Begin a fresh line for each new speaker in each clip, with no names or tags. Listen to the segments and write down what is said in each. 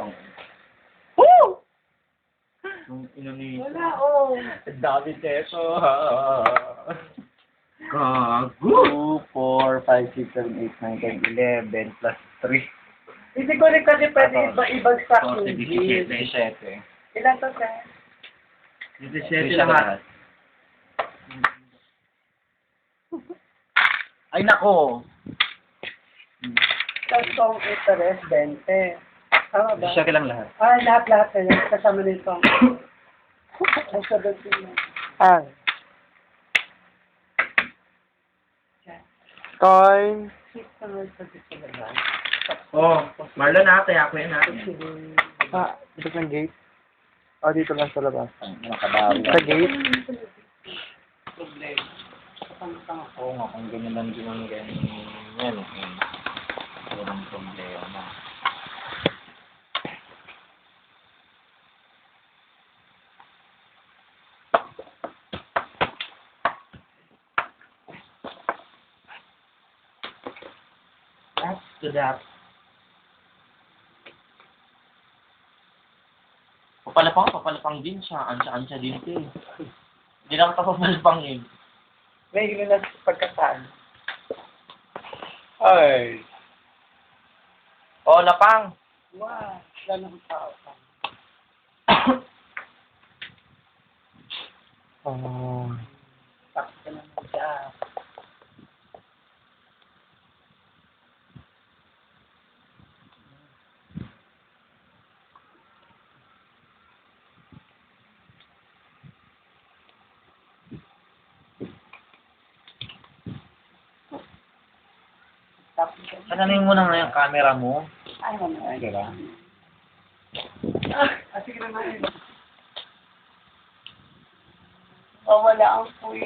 Pang.
Woo!
Yung inani.
Wala, oh.
Dami teso, ha. Gago. 2, 4, 5, 6, 7, 8, 9, 10, 11 plus 3.
Hindi ko rin kasi pwede ibagsak yung
17.
G.
17.
Ilan to, sir?
17 lahat. Ay, nako.
Tapos kung interest, 20. Tama ba?
Siya lang lahat.
Ah, lahat-lahat na yun. Kasama nito. Ang 17 na.
Ah. Coin.
6 naman sa dito na.
Oh, Marlon ate, ako yan ate.
Ah, ito sa gate. Oh, dito lang sa labas.
Makabawi.
Sa gate.
Problema. Kapang-tanga.
Oo nga, kung ganyan lang din ang ganyan. Walang problema. That's to that. Papalapang din siya. Ansya din siya eh. Hindi lang papalapang eh.
May gano'n na pagkasaan.
Ay.
Oh, lapang!
Wow. Wala ng tao pa.
Oh.
Tapos ka naman siya.
Pananin mo na nga yung camera mo.
Ay, ano.
Diba?
Sige naman. Oh, wala ang queen.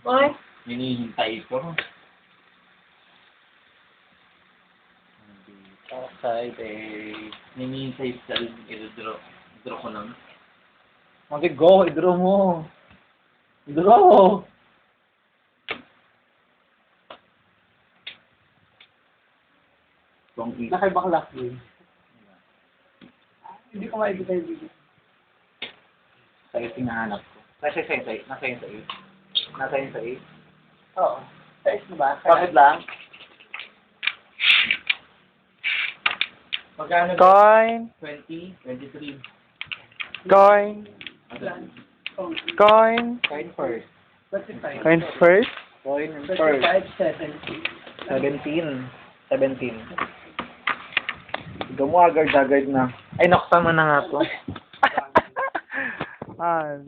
Oy.
Hinihintay ko. Outside eh. Hinihintay sa i-draw ko lang. Okay, go. I-draw mo. I-draw. Kung
Nakaibaklak yun. Hindi ko maibigay yung video.
sa tinahanap ko. Nasa yun sa 8. Nasa yun sa 8. Nasa yun sa 8.
Oo. Size mo ba?
Bakit lang? Magkano?
Coin.
20, 23.
Coin. Coin.
Coin first.
25.
Coin first.
Coin first.
25, 70.
17. Ikaw mo agad-agad na. Ay, nakita mo na nga to.
Ah.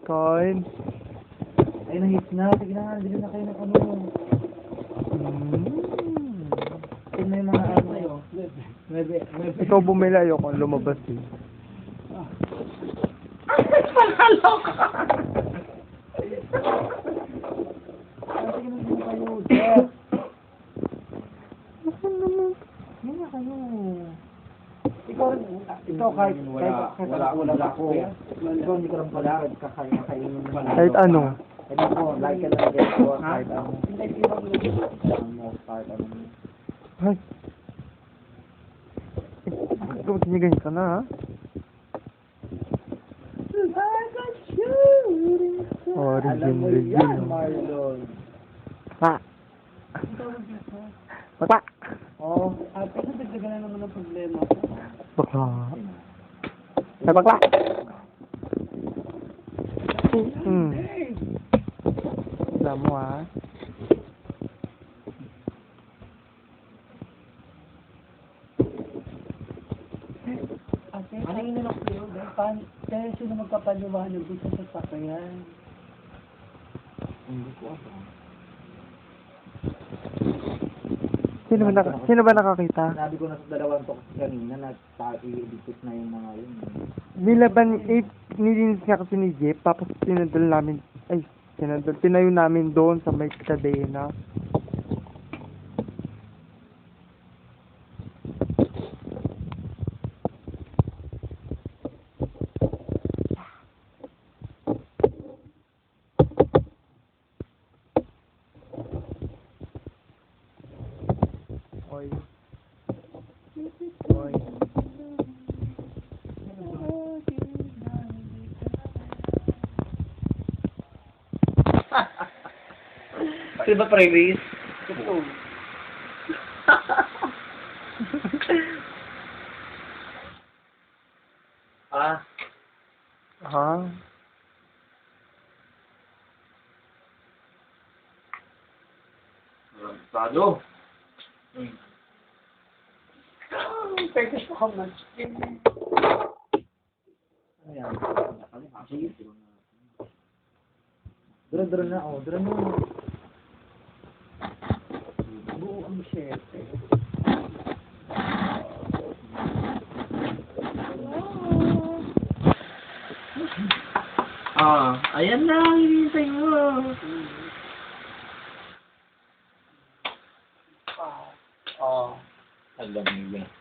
Coin.
Ay, nahit na. Sige na, hindi na kayo ng ano. Tignan na yung mga ano kayo.
Ikaw bumili, ayoko lumabas eh.
Ikaw kahit
wala ako. Ikaw hindi ka lang pala kakainin mo.
Kahit ano.
Ano ko, like ka lang din ko kahit ano. Kahit ano.
Ay. Ikaw, tinigan ka na ha?
Alam mo
Origin
yan,
review.
Marlon.
Pa. Pa.
Oo. Pero dagdagan na naman ang problema.
Bakla. Ay, bakla. Alam mo ha?
Ano yung nilok ko yun? Kaya sino magpapaliwanag doon sa sasakyan?
Hindi ko alam.
Sino ba nakakita?
Sabi ko na sa dalawang talk kanina na i-edit na yung mga yun.
Nilaban, nilinis nga kasi ni Jeff, tapos tinayo namin doon sa may kadena. Boy. Boy.
Di ba pre-release?
Ito.
Ah,
Ha?
Sado.
Pwede sa kaman.
Ayan. Dura na, oh. Dura na.
Buo ang shit.
Ah, ayan na, hinihintay mo.
Oh.
Alam mo yan.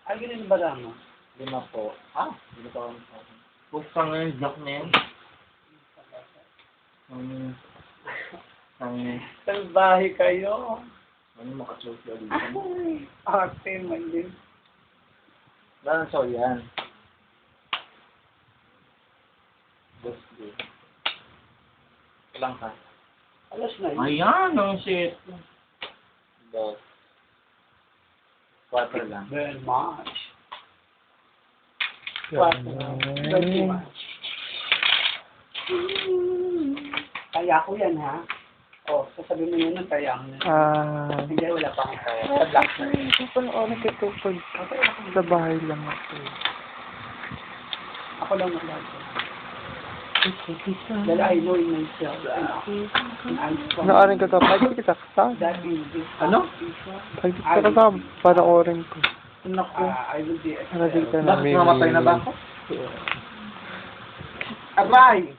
Ay, ganun ba lang?
5 po. Ah, 5 pa ako. Pusta nga yung jack na yan.
Salbahe kayo.
Ano makasosyo dito?
Ay, arte man din.
Wala so yan. Gusto. Ilang ka?
Alas na yun.
Ayan, ang shit. 2. 4 lang.
Very much.
Ganun.
Very much. Kaya ko yan, ha? Oh, sasabihin mo yun, kaya ko yan. Hindi, wala pa akong kaya. Sa black na yun.
Paano nagkatupag? Sa bahay lang ako.
Ako lang maglago. Dahil I know in myself. And I'm strong.
Naaring ka tapos. Ay, kita kasama.
That is this.
Ano?
Ay, kita kasama. Para orin ko.
Naku.
I will be
Ano din ka
Bakit namatay na ba ako? Aray!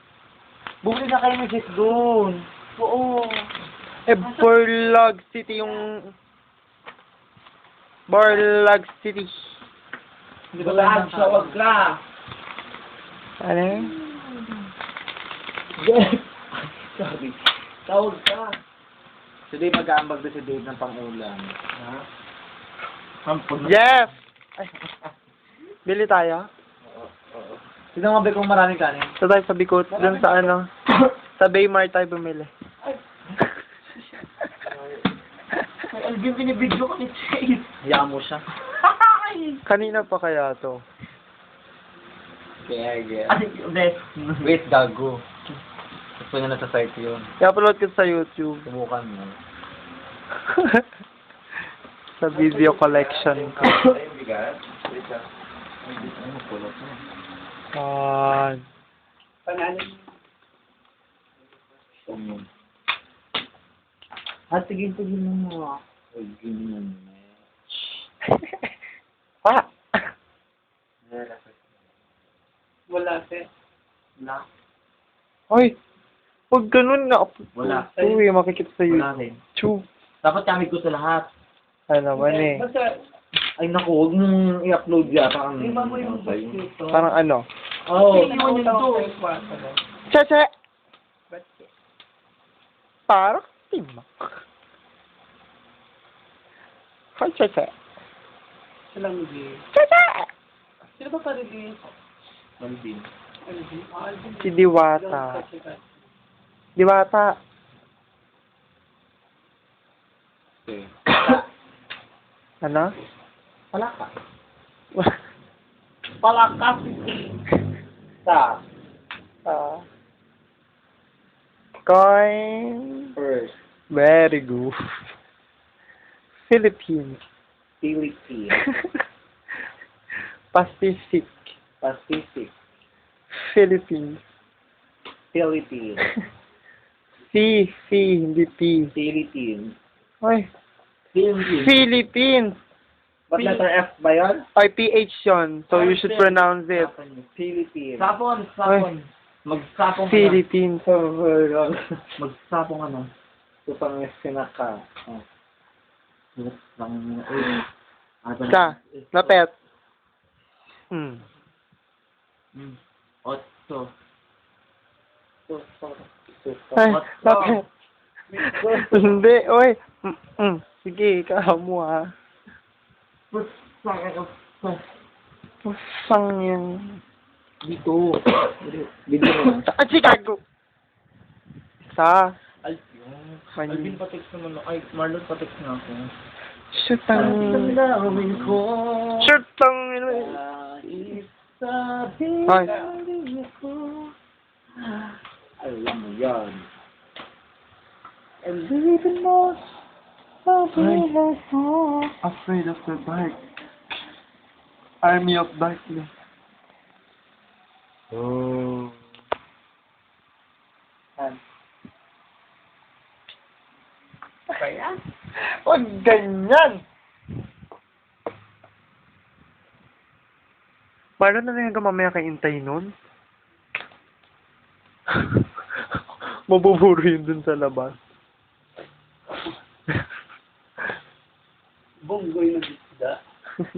Bumili na kayo ng shit doon. Oo.
Eh, Borlag City yung... Borlag City.
Hindi ba tayo sawag ka?
Ano yun?
Sorry. Tawag ka. Si Dave mag-aambag doon si Dave ng pang-ulam. Ha? Hampon.
Jeff! Ay, bili tayo?
Oo. Sino nga ba kung maraming kanin?
Sa tayo sa Bicot. Doon sa ano. Sa Baymar tayo bumili.
Ay, Alvin, binibidyo ko ni Chase. Hayaan mo siya.
Kanina pa kaya to?
Kaya. Ay, best. Wait, gago. Gusto niya na sa site yun.
I-upload ko sa YouTube.
Subukan mo.
Sa video collection ko.
Ay, bigat. Wait lang. Ano, pulot mo.
Panalo.
Tigil mo. Ay, ganyan.
Ah!
Wala, sir.
Wala.
Hoy! Pag ganun na,
Wala.
uy, makikita sa
Wala
YouTube.
rin.
Chew.
Dapat kami ko sa lahat.
Ano naman eh.
Basta,
Ay, naku, huwag mong i-upload yan. Parang...
iba mo yung book dito.
Parang ano?
Oo.
Hindi mo yun to.
Cheche! Parang timak. Hoy, cheche.
Sila hindi.
Cheche!
Sino ba pa-release?
Malvin.
Alvin? Alvin.
Si Diwata. Diwata.
Okay.
Ano?
Wala ka.
Palakas.
Sa.
Coin.
First.
Very good. Philippines.
Philippines.
Pacific.
Pacific.
Philippines.
Philippines.
C, hindi P.
Philippines.
Ay,
Philippines.
Philippines.
Ba't letter F ba yun?
Ay, PH yun. So you should pronounce it.
Philippines. Sapon. Magsapong ka na.
Philippines.
Magsapong ka na. Tupang sinaka. Oh.
Ka. Lapet.
Otso.
Ay, bakit? Hindi, oy. Sige, ikaw mo ha. Pusang yan.
Dito. Dito na.
At Chicago. Sa.
Alvin pa-text naman ako. Ay, Marlon pa-text na ako.
Shutang.
Tanawin ko.
Shutang. Ay.
Alam mo yan.
And leaving us. Afraid of the dark. Army of darkness.
Oh.
Kaya?
Huwag ganyan! Paano na lang hanggang mamaya kay Intay nun? Mabuburo yun dun sa labas.
Bunggoy na bisda.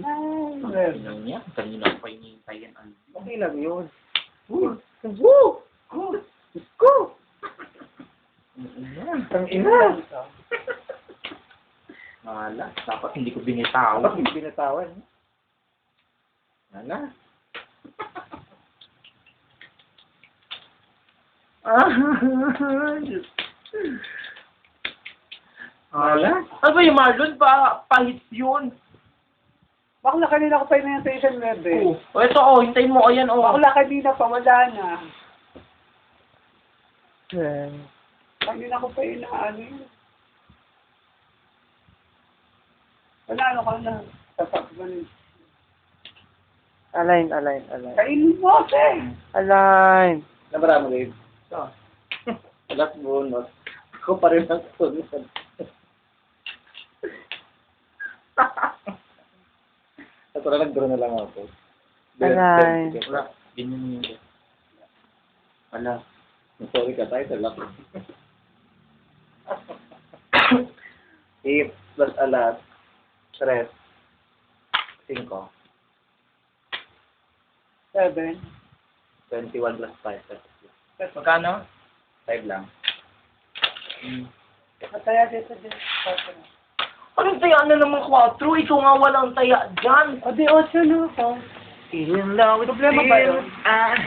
Ano niya? Kanina ko pa hinihintay yan.
Okay lang yun.
Woo!
Ang ina.
Wala. Dapat hindi ko binitawan.
Dapat hindi binatawan.
Wala. Wala. Ano ba yung Marlon? Pahit yun.
Bakla kanina ko pa yun yung station web eh.
O ito hintayin mo. Ayan
Bakla kanina pa, wala na.
Yeah.
Kanina ko pa yun na ano yun. Wala, ano ka na. Sasakban.
Align.
Kainin mo, te!
Align.
Nabara mo, Dave. Alas bonus. Ako pa rin ang sunod. Ito na nag-draw na lang ako.
Align.
Wala. Ganyan yun. Wala. Sorry ka tayo sa lock. If plus alas, 3, 5.
7.
21 plus 5.
Magkano?
5 lang.
Mataya dito din.
Anong taya na naman 4? Ikaw nga walang taya dyan.
O di 8 na ako.
Even though it's
Problema ba yun?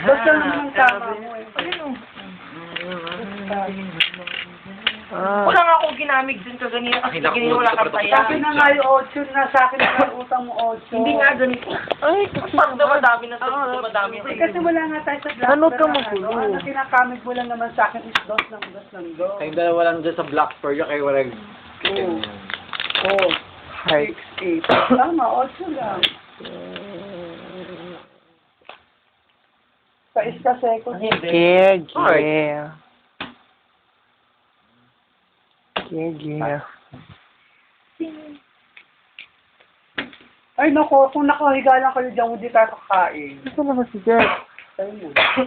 Basta naman ang tama mo eh.
Ayun o.
Ah.
Wala nga akong ginamig dun ka ganyan. Kasi ganyan wala kang
Sa
taya.
akin na nga yung 8 na, sa akin na nga yung utang mo 8.
Hindi nga ganito.
Ay,
Pag dumadami na dumadami
Eh, kasi wala nga tayo sa black.
Ano ka magulo?
Ano kinakamit mo lang naman sa akin is dos ng dos.
Kayong dalawa lang dyan sa black for you, kayo walang...
Oh,
Height.
6, 8. Tama, 8 lang. Sa iska second.
Yeah.
Ay nako, kung nakahiga lang kayo dyan, hindi tayo kakain.
Ito naman si Jeff.
Ayun na.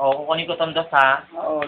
Oo, kukunin ko tandas ha.
Oo,